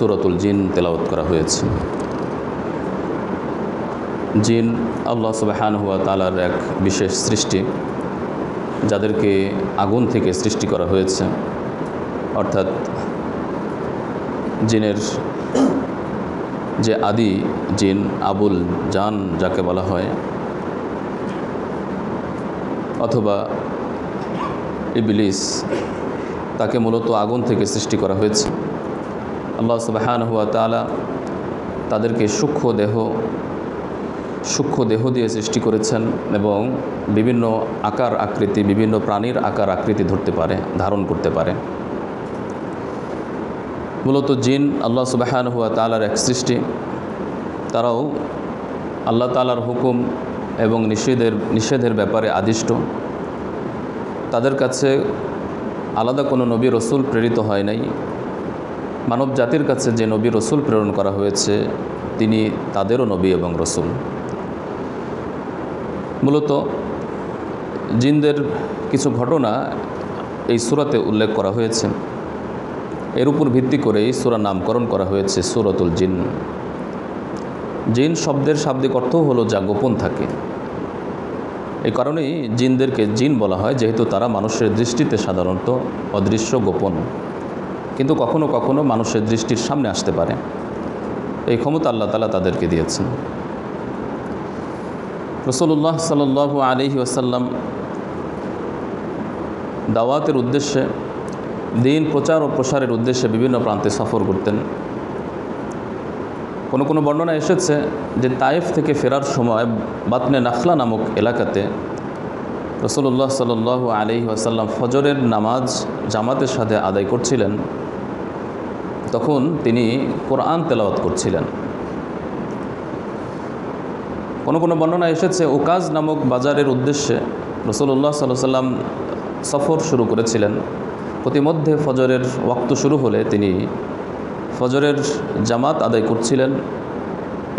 সূরাতুল জিন তেলাওয়াত করা হয়েছে। জিন আল্লাহ সুবহানাহু ওয়া তাআলার এক বিশেষ সৃষ্টি, যাদেরকে আগুন থেকে সৃষ্টি করা হয়েছে। অর্থাৎ জিনের যে আদি জিন আবুল জান যাকে বলা হয়, অথবা ইবলিস, তাকে মূলত আগুন থেকে সৃষ্টি করা হয়েছে। আল্লাহ সুবহানাহু ওয়া তাআলা তাদেরকে সূক্ষ্ম দেহ দিয়ে সৃষ্টি করেছেন এবং বিভিন্ন আকার আকৃতি, বিভিন্ন প্রাণীর আকার আকৃতি ধারণ করতে পারে। মূলত জিন আল্লাহ সুবহানাহু ওয়া তাআলার এক সৃষ্টি। তারাও আল্লাহ তাআলার হুকুম এবং নিষেধের ব্যাপারে আদিষ্ট। তাদের কাছে আলাদা কোনো নবী রসুল প্রেরিত হয় নাই। মানব জাতির কাছে যে নবী রসুল প্রেরণ করা হয়েছে তিনি তাদেরও নবী এবং রসুল। মূলত জিনদের কিছু ঘটনা এই সূরাতে উল্লেখ করা হয়েছে। এর উপর ভিত্তি করে এই সূরার নামকরণ করা হয়েছে সূরাতুল জিন। জিন শব্দের শাব্দিক অর্থ হলো যা গোপন থাকে। এই কারণেই জিনদেরকে জিন বলা হয়, যেহেতু তারা মানুষের দৃষ্টিতে সাধারণত অদৃশ্য, গোপন, কিন্তু কখনো কখনো মানুষের দৃষ্টির সামনে আসতে পারে। এই ক্ষমতা আল্লাহ তাআলা তাদেরকে দিয়েছেন। রাসূলুল্লাহ সাল্লাল্লাহু আলাইহি ওয়াসাল্লাম দাওয়াতের উদ্দেশ্যে, দিন প্রচার ও প্রসারের উদ্দেশ্যে বিভিন্ন প্রান্তে সফর করতেন। কোনো কোনো বর্ণনা এসেছে যে তায়েফ থেকে ফেরার সময় বাতনে নাখলা নামক এলাকাতে রাসূলুল্লাহ সাল্লাল্লাহু আলাইহি ওয়াসাল্লাম ফজরের নামাজ জামাতের সাথে আদায় করছিলেন। তখন তিনি কোরআন তেলাওয়াত করছিলেন। কোনো কোনো বর্ণনা এসেছে উকাজ নামক বাজারের উদ্দেশ্যে রাসূলুল্লাহ সাল্লাল্লাহু আলাইহি ওয়াসাল্লাম সফর শুরু করেছিলেন। প্রতিমধ্যে ফজরের ওয়াক্ত শুরু হলে তিনি ফজরের জামাত আদায় করছিলেন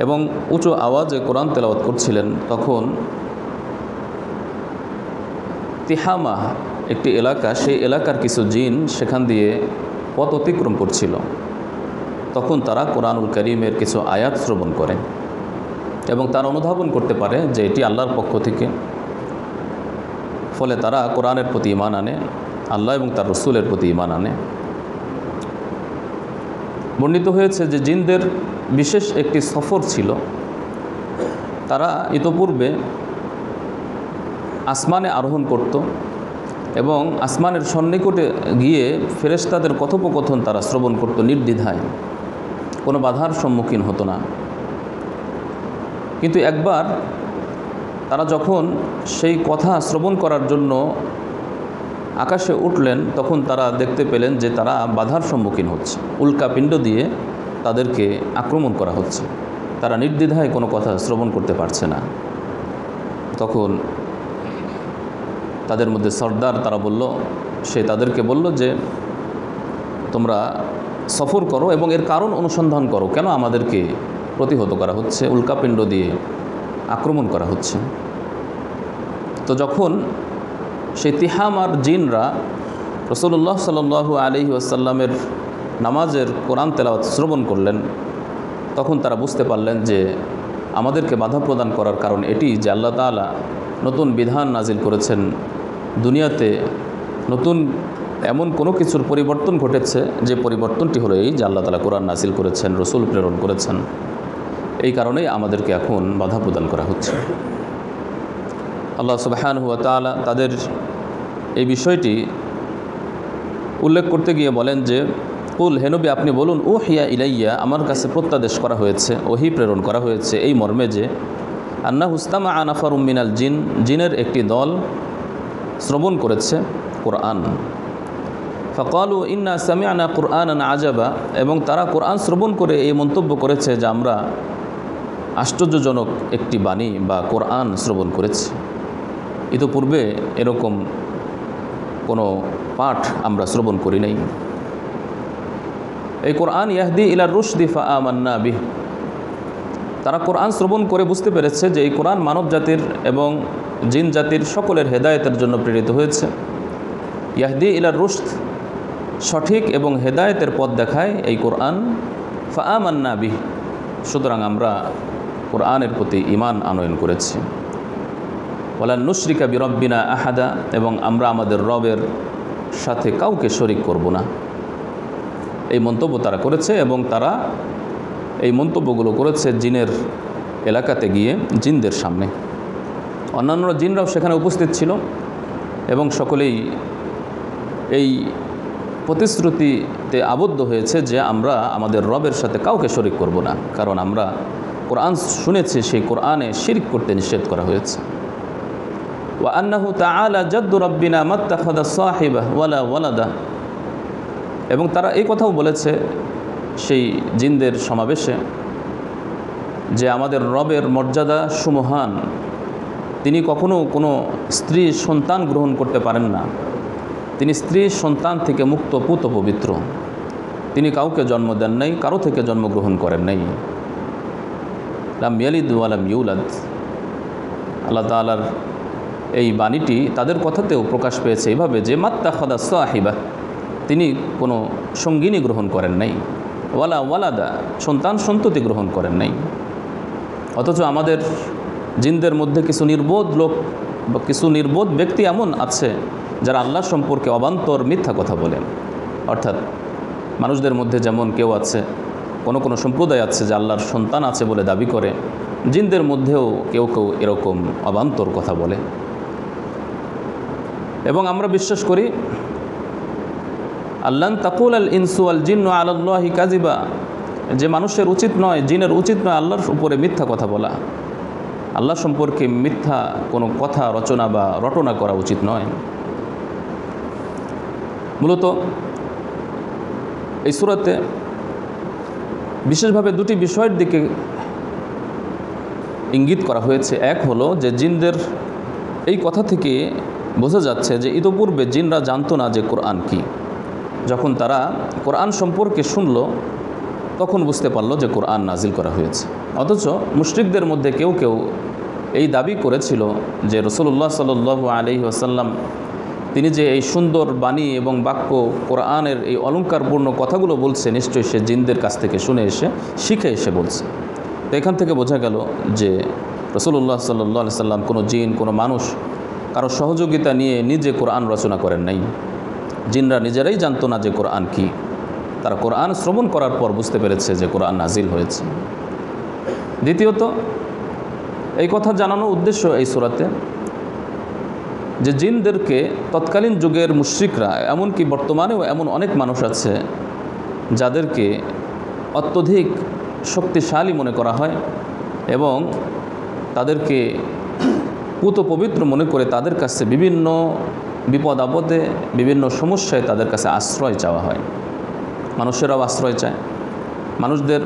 এবং উঁচু আওয়াজে কোরআন তেলাওয়াত করছিলেন। তখন তিহামা একটি এলাকা, সেই এলাকার কিছু জিন সেখান দিয়ে পথ অতিক্রম করছিল। তখন তারা কোরআনুল কারীমের কিছু আয়াত শ্রবণ করে এবং তারা অনুধাবন করতে পারে যে এটি আল্লাহর পক্ষ থেকে। ফলে তারা কোরআনের প্রতি ঈমান আনে, আল্লাহ এবং তার রসুলের প্রতি ঈমান আনে। বর্ণিত হয়েছে যে জিনদের বিশেষ একটি সফর ছিল। তারা ইতোপূর্বে আসমানে আরোহণ করত এবং আসমানের সন্নিকটে গিয়ে ফেরেশতাদের কথোপকথন তারা শ্রবণ করত নির্দ্বিধায়, কোনো বাধার সম্মুখীন হতো না। কিন্তু একবার তারা যখন সেই কথা শ্রবণ করার জন্য আকাশে উঠলেন, তখন তারা দেখতে পেলেন যে তারা বাধার সম্মুখীন হচ্ছে। উল্কাপিণ্ড দিয়ে তাদেরকে আক্রমণ করা হচ্ছে। তারা নির্দ্বিধায় কোনো কথা শ্রবণ করতে পারছে না। তখন তাদের মধ্যে সর্দার তাদেরকে বলল যে তোমরা সফর করো এবং এর কারণ অনুসন্ধান করো, কেন আমাদেরকে প্রতিহত করা হচ্ছে, উল্কাপিণ্ড দিয়ে আক্রমণ করা হচ্ছে। তো যখন সেই তিহামার জিনরা রাসূলুল্লাহ সাল্লাল্লাহু আলাইহি ওয়াসাল্লামের নামাজের কোরআন তেলাওয়াত শ্রবণ করলেন, তখন তারা বুঝতে পারলেন যে আমাদেরকে বাধা প্রদান করার কারণ এটি যে আল্লাহ তাআলা নতুন বিধান নাজিল করেছেন। দুনিয়াতে নতুন এমন কোনো কিছুর পরিবর্তন ঘটেছে, যে পরিবর্তনটি হলো এই যে আল্লাহ তাআলা কোরআন নাজিল করেছেন, রসুল প্রেরণ করেছেন। এই কারণেই আমাদেরকে এখন বাধা প্রদান করা হচ্ছে। আল্লাহ সুবহানাহু ওয়া তাআলা তাদের এই বিষয়টি উল্লেখ করতে গিয়ে বলেন যে কুল, হে নবী আপনি বলুন, উহিয়া ইলাইয়া, আমার কাছে প্রত্যাদেশ করা হয়েছে, ওহী প্রেরণ করা হয়েছে এই মর্মে যে আন্নাহু ইসতামাআ নাফারুম মিনাল জিন, জিনের একটি দল শ্রবণ করেছে কোরআন। ফাকালু ইন্না সামি'না কুরআনান আজাবা, এবং তারা কোরআন শ্রবণ করে এই মন্তব্য করেছে যে আমরা আশ্চর্যজনক একটি বাণী বা কোরআন শ্রবণ করেছি। ইতোপূর্বে এরকম কোনো পাঠ আমরা শ্রবণ করি নাই। এই কোরআন ইয়াহদি ইলা রুশদি ফাআমান্না বিহ, তারা কোরআন শ্রবণ করে বুঝতে পেরেছে যে এই কোরআন মানব জাতির এবং জিন জাতির সকলের হেদায়েতের জন্য প্রেরিত হয়েছে। ইয়াহদি ইলা রুশদ, সঠিক এবং হেদায়েতের পথ দেখায় এই কোরআন। ফাআমান্না বিহি, সুতরাং আমরা কোরআনের প্রতি ঈমান আনয়ন করেছি। ওয়ালান নুশরিকা বিরব্বিনা আহাদা, এবং আমরা আমাদের রবের সাথে কাউকে শরিক করব না। এই মন্তব্য তারা করেছে, এবং তারা এই মন্তব্যগুলো করেছে জিনের এলাকাতে গিয়ে, জিনদের সামনে। অন্যান্য জিনরাও সেখানে উপস্থিত ছিল এবং সকলেই এই প্রতিশ্রুতিতে আবদ্ধ হয়েছে যে আমরা আমাদের রবের সাথে কাউকে শরিক করব না, কারণ আমরা কোরআন শুনেছি, সেই কোরআনে শিরক করতে নিষেধ করা হয়েছে। ওয়া আন্নাহু তাআলা জাদ্দু রাব্বিনা মাত্তাখাযা সাহিবা ওয়ালা ওয়ালাদা, এবং তারা এই কথাও বলেছে সেই জিনদের সমাবেশে যে আমাদের রবের মর্যাদা সুমহান, তিনি কখনো কোনো স্ত্রী সন্তান গ্রহণ করতে পারেন না, তিনি স্ত্রী সন্তান থেকে মুক্ত পুত পবিত্র, তিনি কাউকে জন্ম দেন নাই, কারো থেকে জন্মগ্রহণ করেন নাই। লাম ইয়ালিদ ওয়া লাম ইউলাদ, আল্লাহ তাআলার এই বাণীটি তাদের কথাতেও প্রকাশ পেয়েছে এইভাবে যে মাত্তাখাযা সাহিবা, তিনি কোনো সঙ্গিনী গ্রহণ করেন নাই, ওয়ালা ওয়ালাদা, সন্তান সন্ততি গ্রহণ করেন নাই। অথচ আমাদের জিনদের মধ্যে কিছু নির্বোধ লোক বা কিছু নির্বোধ ব্যক্তি এমন আছে যারা আল্লাহ সম্পর্কে অবান্তর মিথ্যা কথা বলেন। অর্থাৎ মানুষদের মধ্যে যেমন কেউ আছে, কোনো সম্প্রদায় আছে যে আল্লাহর সন্তান আছে বলে দাবি করে, জিনদের মধ্যেও কেউ কেউ এরকম অবান্তর কথা বলে। এবং আমরা বিশ্বাস করি আল্লান তাকুল আল ইনসু আল জিন্নু আলাল্লাহি কাযিবা, যে মানুষের উচিত নয়, জিনের উচিত নয় আল্লাহর উপরে মিথ্যা কথা বলা, আল্লাহ সম্পর্কে মিথ্যা কোনো কথা রচনা বা রটনা করা উচিত নয়। মূলত এই সূরাতে বিশেষভাবে দুটি বিষয়ের দিকে ইঙ্গিত করা হয়েছে। এক হলো যে জিনদের এই কথা থেকে বোঝা যাচ্ছে যে ইতোপূর্বে জিনরা জানতো না যে কোরআন কি। যখন তারা কোরআন সম্পর্কে শুনল তখন বুঝতে পারলো যে কোরআন নাজিল করা হয়েছে। অথচ মুশরিকদের মধ্যে কেউ কেউ এই দাবি করেছিল যে রাসূলুল্লাহ সাল্লাল্লাহু আলাইহি ওয়াসাল্লাম তিনি যে এই সুন্দর বাণী এবং বাক্য কোরআনের এই অলঙ্কারপূর্ণ কথাগুলো বলছে, নিশ্চয়ই সে জিনদের কাছ থেকে শুনে এসে শিখে এসে বলছে। তো এখান থেকে বোঝা গেল যে রাসূলুল্লাহ সাল্লাল্লাহু আলাইহি ওয়াসাল্লাম কোনো জিন, কোনো মানুষ কারো সহযোগিতা নিয়ে নিজে কোরআন রচনা করেন নাই। জিনরা নিজেরাই জানতো না যে কোরআন কি, তারা কোরআন শ্রবণ করার পর বুঝতে পেরেছে যে কোরআন নাজিল হয়েছে। দ্বিতীয়ত, এই কথা জানানোর উদ্দেশ্য এই সূরাতে যে জিনদেরকে তৎকালীন যুগের মুশরিকরা, এমনকি বর্তমানেও এমন অনেক মানুষ আছে যাদেরকে অত্যধিক শক্তিশালী মনে করা হয় এবং তাদেরকে পুত পবিত্র মনে করে তাদের কাছে বিভিন্ন বিপদ আপদে, বিভিন্ন সমস্যায় তাদের কাছে আশ্রয় চাওয়া হয়। মানুষেরাও আশ্রয় চায়।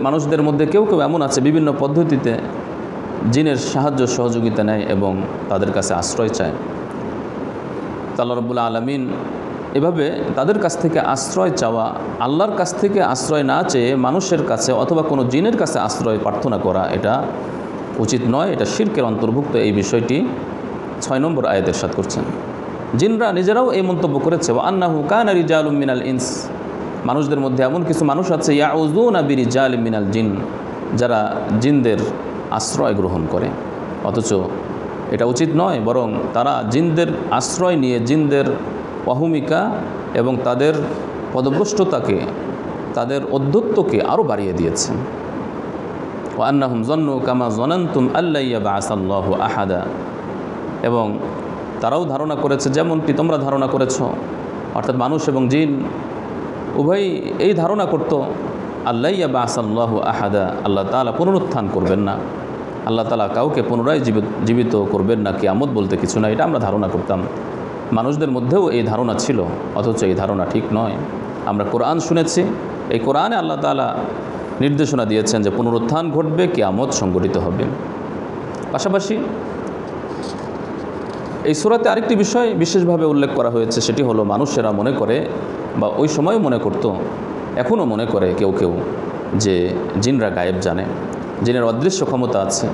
মানুষদের মধ্যে কেউ কেউ এমন আছে বিভিন্ন পদ্ধতিতে জিনের সাহায্য সহযোগিতা নেয় এবং তাদের কাছে আশ্রয় চায়। আল্লাহ রাব্বুল আলামিন এভাবে তাদের কাছ থেকে আশ্রয় চাওয়া, আল্লাহর কাছ থেকে আশ্রয় না চেয়ে মানুষের কাছে অথবা কোনো জিনের কাছে আশ্রয় প্রার্থনা করা, এটা উচিত নয়, এটা শিরকের অন্তর্ভুক্ত। এই বিষয়টি 6 নম্বর আয়াতে ইরশাদ করছেন। জিনরা নিজেরাও এই মন্তব্য করেছে, ওয়া আন্নাহু কানা রিজালুম মিনাল ইনস, মানুষদের মধ্যে এমন কিছু মানুষ আছে ইয়াউযুনা বিরিজালিম মিনাল জিন, যারা জিনদের আশ্রয় গ্রহণ করে। অথচ এটা উচিত নয়, বরং তারা জিনদের আশ্রয় নিয়ে জিনদের অহমিকা এবং তাদের পদভ্রষ্টতাকে, তাদের অধ্যত্বকে আরও বাড়িয়ে দিয়েছে। ওয়া আন্নাহুম যন্নু কামা যনানতুম আল্লা ইয়াবআসাল্লাহু আহাদা, এবং তারাও ধারণা করেছে যেমনটি তোমরা ধারণা করেছ, অর্থাৎ মানুষ এবং জিন উভয়ই এই ধারণা করত আল্লা ইয়াবআসাল্লাহু আহাদা, আল্লাহ তাআলা পুনরুত্থান করবেন না, আল্লাহ তাআলা কাউকে পুনরায় জীবিত করবেন না, কিয়ামত বলতে কিছু না, এটা আমরা ধারণা করতাম। মানুষদের মধ্যেও এই ধারণা ছিল, অথচ এই ধারণা ঠিক নয়। আমরা কোরআন শুনেছি, এই কোরআনে আল্লাহ তাআলা নির্দেশনা দিয়েছেন যে পুনরুত্থান ঘটবে, কিয়ামত সংঘটিত হবে। পাশাপাশি এই সূরাতে আরেকটি বিষয় বিশেষভাবে উল্লেখ করা হয়েছে, সেটি হলো মানুষেরা মনে করে বা ওই সময় মনে করত, এখনও মনে করে কেউ কেউ, যে জিনরা গায়েব জানে, জিনের অদৃশ্য ক্ষমতা আছে।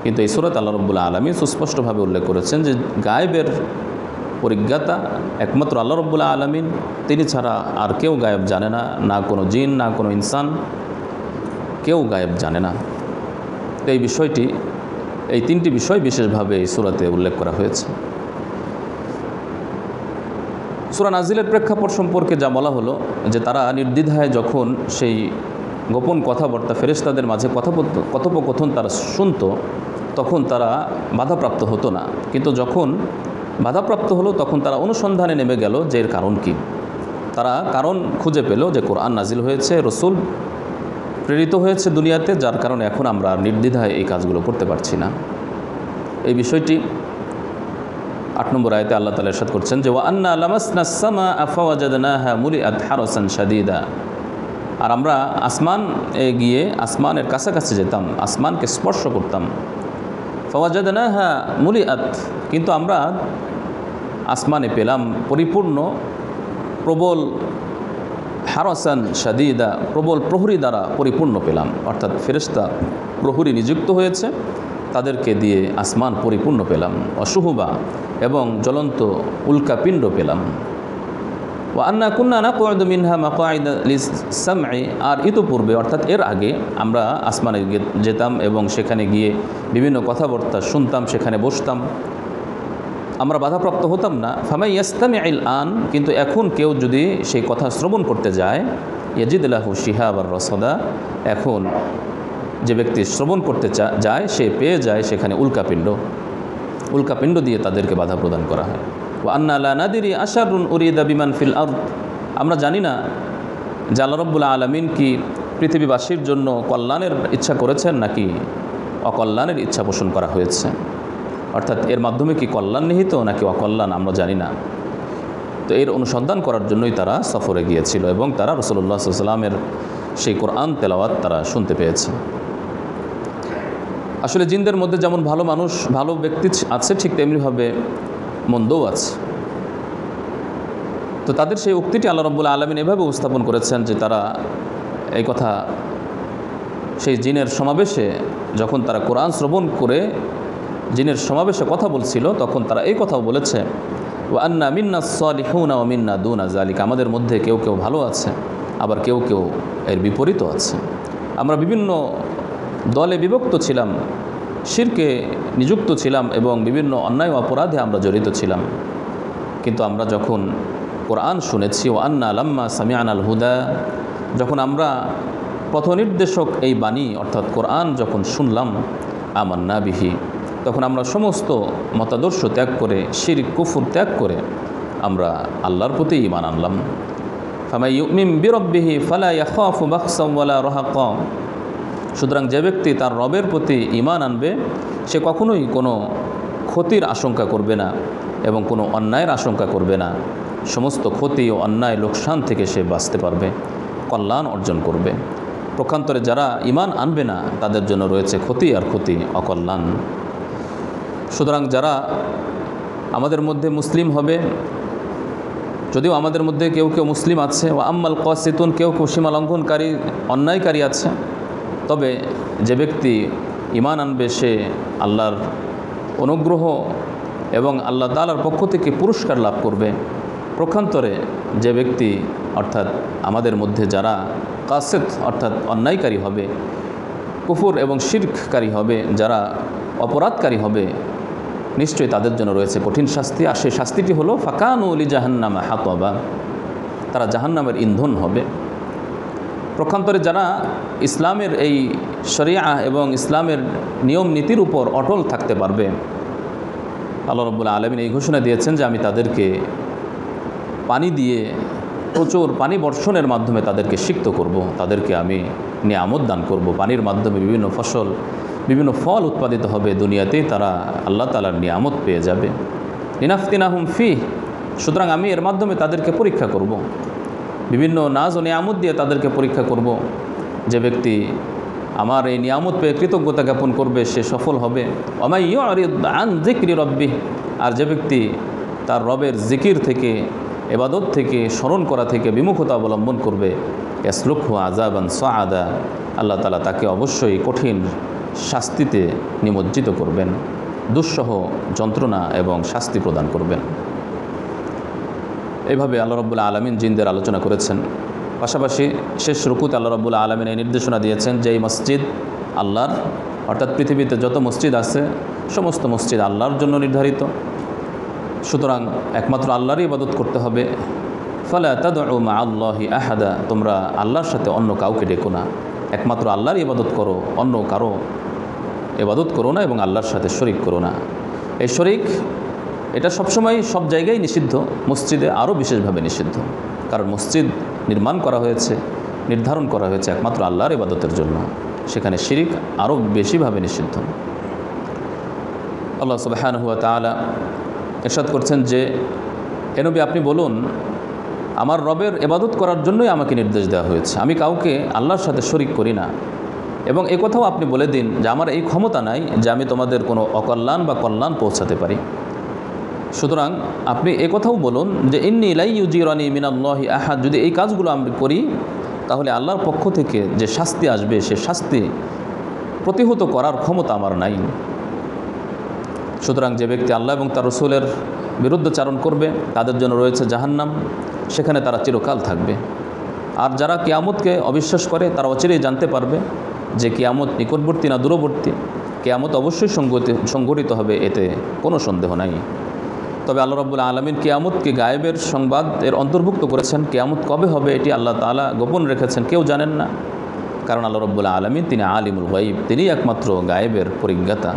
কিন্তু এই সূরাতে আল্লাহ রাব্বুল আলামিন সুস্পষ্টভাবে উল্লেখ করেছেন যে গায়েবের পরিজ্ঞাতা একমাত্র আল্লাহ রাব্বুল আলামিন, তিনি ছাড়া আর কেউ গায়েব জানে না, না কোনো জিন, না কোনো ইনসান, কেউ গায়েব জানে না। এই বিষয়টি, এই তিনটি বিষয় বিশেষভাবে এই সূরাতে উল্লেখ করা হয়েছে। সূরা নাজিলের প্রেক্ষাপট সম্পর্কে যা বলা হলো যে তারা নির্দ্বিধায় যখন সেই গোপন কথাবার্তা ফেরেশতাদের মাঝে কথোপকথন তারা শুনত, তখন তারা বাধাপ্রাপ্ত হতো না। কিন্তু যখন বাধাপ্রাপ্ত হলো তখন তারা অনুসন্ধানে নেমে গেল যে এর কারণ কি। তারা কারণ খুঁজে পেল যে কোরআন নাজিল হয়েছে, রসূল প্রেরিত হয়েছে দুনিয়াতে, যার কারণে এখন আমরা নির্দ্বিধায় এই কাজগুলো করতে পারছি না। এই বিষয়টি 8 নম্বর আয়াতে আল্লাহ তাআলা ইরশাদ করছেন যে ওয়া আন্না লামাসনাস সামাআ ফাওয়াজাদনাহা মুলিআত হারাসান শাদীদা। আর আমরা আসমানে গিয়ে আসমানের কাছাকাছি যেতাম, আসমানকে স্পর্শ করতাম। ফাওয়াজাদনাহা মুলিআত, কিন্তু আমরা আসমানে পেলাম পরিপূর্ণ প্রবল হারাসান শাদীদা, প্রবল প্রহরী দ্বারা পরিপূর্ণ পেলাম। অর্থাৎ ফেরেশতা প্রহরী নিযুক্ত হয়েছে, তাদেরকে দিয়ে আসমান পরিপূর্ণ পেলাম। অশুহুবা, এবং জ্বলন্ত উল্কাপিণ্ড পেলাম। ওয়া আন্না কুন্না নাকউদু মিনহা মাকআইদা লিস-সামঈ, আর ইতোপূর্বে অর্থাৎ এর আগে আমরা আসমানে যেতাম এবং সেখানে গিয়ে বিভিন্ন কথাবার্তা শুনতাম, সেখানে বসতাম, আমরা বাধাপ্রাপ্ত হতাম না। ফামাই ইয়াস্তামিউল আন, কিন্তু এখন কেউ যদি সেই কথা শ্রবণ করতে যায়, ইয়াজিদ লাহু শিহাবার রসদা, এখন যে ব্যক্তি শ্রবণ করতে যায় সে পেয়ে যায় সেখানে উল্কাপিণ্ড দিয়ে তাদেরকে বাধা প্রদান করা হয়। ওয়া আন্না লা নাদিরি আশারুন উরিদা বিমান ফিল আরদ, আমরা জানি না যে আল্লাহ রাব্বুল আলামিন কি পৃথিবীবাসীর জন্য কল্যাণের ইচ্ছা করেছেন নাকি অকল্যাণের ইচ্ছা পোষণ করা হয়েছে। অর্থাৎ এর মাধ্যমে কি কল্যাণ নিহিত নাকি অকল্যাণ আমরা জানি না। তো এর অনুসন্ধান করার জন্যই তারা সফরে গিয়েছিল এবং তারা রাসূলুল্লাহ সাল্লাল্লাহু আলাইহি ওয়াসাল্লামের সেই কোরআন তেলাওয়াত তারা শুনতে পেয়েছে। আসলে জিনদের মধ্যে যেমন ভালো মানুষ, ভালো ব্যক্তি আছে, ঠিক তেমনিভাবে মন্দও আছে। তো তাদের সেই উক্তিটি আল্লাহ রাব্বুল আলামিন এভাবে উপস্থাপন করেছেন যে তারা এই কথা সেই জিনের সমাবেশে, যখন তারা কোরআন শ্রবণ করে জিনের সমাবেশে কথা বলছিল, তখন তারা এই কথাও বলেছে ওয়া আন্না মিন্নাস সালিহুনা ওয়া মিন্না দুনা যালিকা, আমাদের মধ্যে কেউ কেউ ভালো আছে, আবার কেউ কেউ এর বিপরীতও আছে। আমরা বিভিন্ন দলে বিভক্ত ছিলাম, শিরকে নিযুক্ত ছিলাম এবং বিভিন্ন অন্যায় অপরাধে আমরা জড়িত ছিলাম। কিন্তু আমরা যখন কোরআন শুনেছি, ও আন্না লাম্মা সামিআনাল হুদা, যখন আমরা পথনির্দেশক এই বাণী অর্থাৎ কোরআন যখন শুনলাম, আমান্না বিহি, তখন আমরা সমস্ত মতাদর্শ ত্যাগ করে, শিরক কুফর ত্যাগ করে আমরা আল্লাহর প্রতি ঈমান আনলাম। ফামাই ইউমিন বিরব্বিহি ফালা ইয়াখাফু বাখসাম ওয়ালা রাহাকা, সুতরাং যে ব্যক্তি তার রবের প্রতি ঈমান আনবে সে কখনোই কোনো ক্ষতির আশঙ্কা করবে না এবং কোনো অন্যায়ের আশঙ্কা করবে না। সমস্ত ক্ষতি ও অন্যায় লোকসান থেকে সে বাঁচতে পারবে, কল্যাণ অর্জন করবে। পক্ষান্তরে যারা ঈমান আনবে না তাদের জন্য রয়েছে ক্ষতি আর ক্ষতি, অকল্যাণ। সুতরাং যারা আমাদের মধ্যে মুসলিম হবে, যদিও আমাদের মধ্যে কেউ কেউ মুসলিম আছে, ও আম্মাল কাসিতুন, কেউ কেউ সীমা লঙ্ঘনকারী অন্যায়কারী আছে, তবে যে ব্যক্তি ঈমান আনবে সে আল্লাহর অনুগ্রহ এবং আল্লাহ তাআলার পক্ষ থেকে পুরস্কার লাভ করবে। পক্ষান্তরে যে ব্যক্তি অর্থাৎ আমাদের মধ্যে যারা কাসিত অর্থাৎ অন্যায়কারী হবে, কুফর এবং শিরককারী হবে, যারা অপরাধকারী হবে, নিশ্চয়ই তাদের জন্য রয়েছে কঠিন শাস্তি। আর সেই শাস্তিটি হলো ফাকানু লিজাহান্নামা হাতাবা, তারা জাহান্নামের ইন্ধন হবে। পক্ষান্তরে যারা ইসলামের এই শরিয়া এবং ইসলামের নিয়ম নীতির উপর অটল থাকতে পারবে, আল্লাহ রাব্বুল আলামিন এই ঘোষণা দিয়েছেন যে আমি তাদেরকে পানি দিয়ে, প্রচুর পানি বর্ষণের মাধ্যমে তাদেরকে সিক্ত করব, তাদেরকে আমি নিয়ামত দান করব। পানির মাধ্যমে বিভিন্ন ফসল, বিভিন্ন ফল উৎপাদিত হবে, দুনিয়াতেই তারা আল্লাহ তাআলার নিয়ামত পেয়ে যাবে। লিনাফতিনাহুম ফি, সুতরাং আমি এর মাধ্যমে তাদেরকে পরীক্ষা করব, বিভিন্ন নাজ ও নিয়ামত দিয়ে তাদেরকে পরীক্ষা করব। যে ব্যক্তি আমার এই নিয়ামত পেয়ে কৃতজ্ঞতা জ্ঞাপন করবে সে সফল হবে। ওয়ামাই ইউরিদ আন যিকরি রাব্বিহ, আর যে ব্যক্তি তার রবের জিকির থেকে, ইবাদত থেকে, স্মরণ করা থেকে বিমুখতা অবলম্বন করবে, ইয়াসলুকহু আযাবান সাআদা, আল্লাহ তাআলা তাকে অবশ্যই কঠিন শাস্তিতে নিমজ্জিত করবেন, দুঃসহ যন্ত্রণা এবং শাস্তি প্রদান করবেন। এভাবে আল্লাহ রাব্বুল আলামিন জিনদের আলোচনা করেছেন। পাশাপাশি শেষ রুকুতে আল্লাহ রাব্বুল আলামিন এই নির্দেশনা দিয়েছেন যে এই মসজিদ আল্লাহর, অর্থাৎ পৃথিবীতে যত মসজিদ আছে সমস্ত মসজিদ আল্লাহর জন্য নির্ধারিত, সুতরাং একমাত্র আল্লাহরই ইবাদত করতে হবে। ফালা তাদউ মা আল্লাহি আহাদা, তোমরা আল্লাহর সাথে অন্য কাউকে ডেকো না, একমাত্র আল্লাহর ইবাদত করো, অন্য কারো ইবাদত করো না এবং আল্লাহর সাথে শরিক করো না। এই শরিক এটা সবসময় সব জায়গায় নিষিদ্ধ, মসজিদে আরও বিশেষভাবে নিষিদ্ধ, কারণ মসজিদ নির্মাণ করা হয়েছে, নির্ধারণ করা হয়েছে একমাত্র আল্লাহর ইবাদতের জন্য, সেখানে শিরিক আরও বেশিভাবে নিষিদ্ধ। আল্লাহ সুবহানাহু ওয়া তাআলা ইরশাদ করছেন যে হে নবী আপনি বলুন আমার রবের ইবাদত করার জন্যই আমাকে নির্দেশ দেওয়া হয়েছে, আমি কাউকে আল্লাহর সাথে শরিক করি না। এবং এই কথাও আপনি বলে দিন যে আমার এই ক্ষমতা নাই যে আমি তোমাদের কোনো অকল্যাণ বা কল্যাণ পৌঁছাতে পারি। সুতরাং আপনি এই কথাও বলুন যে ইন্নী লা ইউজিরানি মিনাল্লাহি আহাদ, যদি এই কাজগুলো আমি করি তাহলে আল্লাহর পক্ষ থেকে যে শাস্তি আসবে সে শাস্তি প্রতিহত করার ক্ষমতা আমার নাই। সুতরাং যে ব্যক্তি আল্লাহ এবং তার রাসূলের বিরুদ্ধাচারণ করবে তাদের জন্য রয়েছে জাহান্নাম, সেখানে তারা চিরকাল থাকবে। আর যারা কিয়ামতকে অবিশ্বাস করে তারা অচিরেই জানতে পারবে যে কিয়ামত নিকটবর্তী না দূরবর্তী, কিয়ামত অবশ্যই সংঘটিত হবে, এতে কোনো সন্দেহ নাই। তবে আল্লাহ রাব্বুল আলামিন কিয়ামতকে গায়েবের সংবাদ এর অন্তর্ভুক্ত করেছেন। কিয়ামত কবে হবে এটি আল্লাহ তাআলা গোপন রেখেছেন, কেউ জানেন না, কারণ আল্লাহ রাব্বুল আলামিন তিনি আলিমুল গায়ব, তিনি একমাত্র গায়েবের পরিজ্ঞাতা।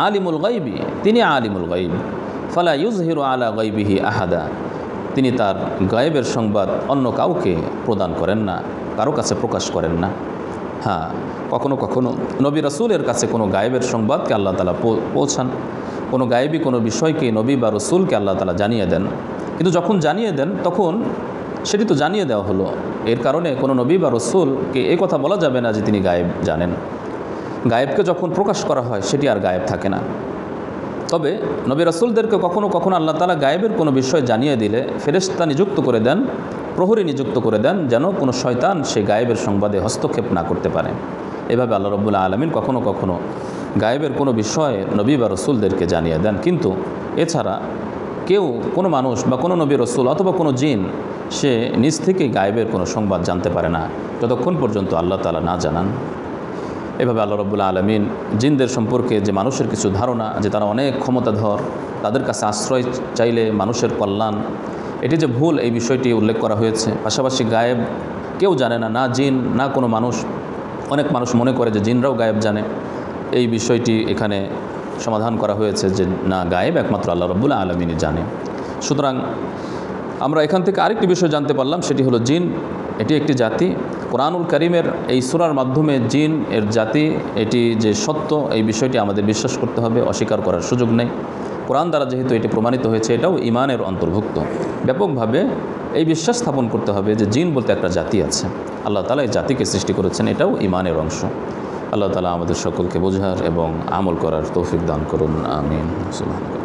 আলিমুল গায়বি, তিনি আলিমুল গায়ব, ফালা ইউজহিরু আলা গায়বিহি আহাদা, তিনি তার গায়েবের সংবাদ অন্য কাউকে প্রদান করেন না, কারো কাছে প্রকাশ করেন না। হ্যাঁ, কখনো কখনো নবী রাসূলের কাছে কোনো গায়েবের সংবাদকে আল্লাহ তাআলা পৌঁছান, কোনো গায়েবী কোনো বিষয়কে নবী বা রসুলকে আল্লাহ তাআলা জানিয়ে দেন, কিন্তু যখন জানিয়ে দেন তখন সেটি তো জানিয়ে দেওয়া হলো, এর কারণে কোনো নবী বা রসুলকে এই কথা বলা যাবে না যে তিনি গায়েব জানেন। গায়েবকে যখন প্রকাশ করা হয় সেটি আর গায়েব থাকে না। তবে নবী রাসূলদেরকে কখনো কখনো আল্লাহ তাআলা গায়েবের কোনো বিষয় জানিয়ে দিলে ফেরেশতা নিযুক্ত করে দেন, প্রহরী নিযুক্ত করে দেন, যেন কোনো শয়তান সে গায়েবের সংবাদে হস্তক্ষেপ না করতে পারে। এভাবে আল্লাহ রাব্বুল আলামিন কখনো কখনো গায়েবের কোনো বিষয়ে নবী বা রসুলদেরকে জানিয়ে দেন, কিন্তু এছাড়া কেউ, কোনো মানুষ বা কোনো নবী রসুল অথবা কোনো জিন সে নিজ থেকেই গায়েবের কোনো সংবাদ জানতে পারে না যতক্ষণ পর্যন্ত আল্লাহ তাআলা না জানান। এভাবে আল্লাহ রাব্বুল আলামিন জিনদের সম্পর্কে যে মানুষের কিছু ধারণা যে তারা অনেক ক্ষমতাধর, তাদের কাছে আশ্রয় চাইলে মানুষের কল্যাণ, এটি যে ভুল এই বিষয়টি উল্লেখ করা হয়েছে। পাশাপাশি গায়েব কেউ জানে না, না জিন না কোনো মানুষ। অনেক মানুষ মনে করে যে জিনরাও গায়েব জানে, এই বিষয়টি এখানে সমাধান করা হয়েছে যে না, গায়েব একমাত্র আল্লাহ রাব্বুল আলামিনই জানে। সুতরাং আমরা এখান থেকে আরেকটি বিষয় জানতে পারলাম, সেটি হলো জিন এটি একটি জাতি। কোরআনুল কারীমের এই সূরার মাধ্যমে জিন এর জাতি এটি যে সত্য এই বিষয়টি আমাদের বিশ্বাস করতে হবে, অস্বীকার করার সুযোগ নেই। কোরআন দ্বারা যেহেতু এটি প্রমাণিত হয়েছে, এটাও ঈমানের অন্তর্ভুক্ত। ব্যাপকভাবে এই বিশ্বাস স্থাপন করতে হবে যে জিন বলতে একটা জাতি আছে, আল্লাহ তাআলা এই জাতিকে সৃষ্টি করেছেন, এটাও ঈমানের অংশ। আল্লাহ তাআলা আমাদের সকলকে বোঝার এবং আমল করার তৌফিক দান করুন, আমিন। সুবহানাল্লাহ।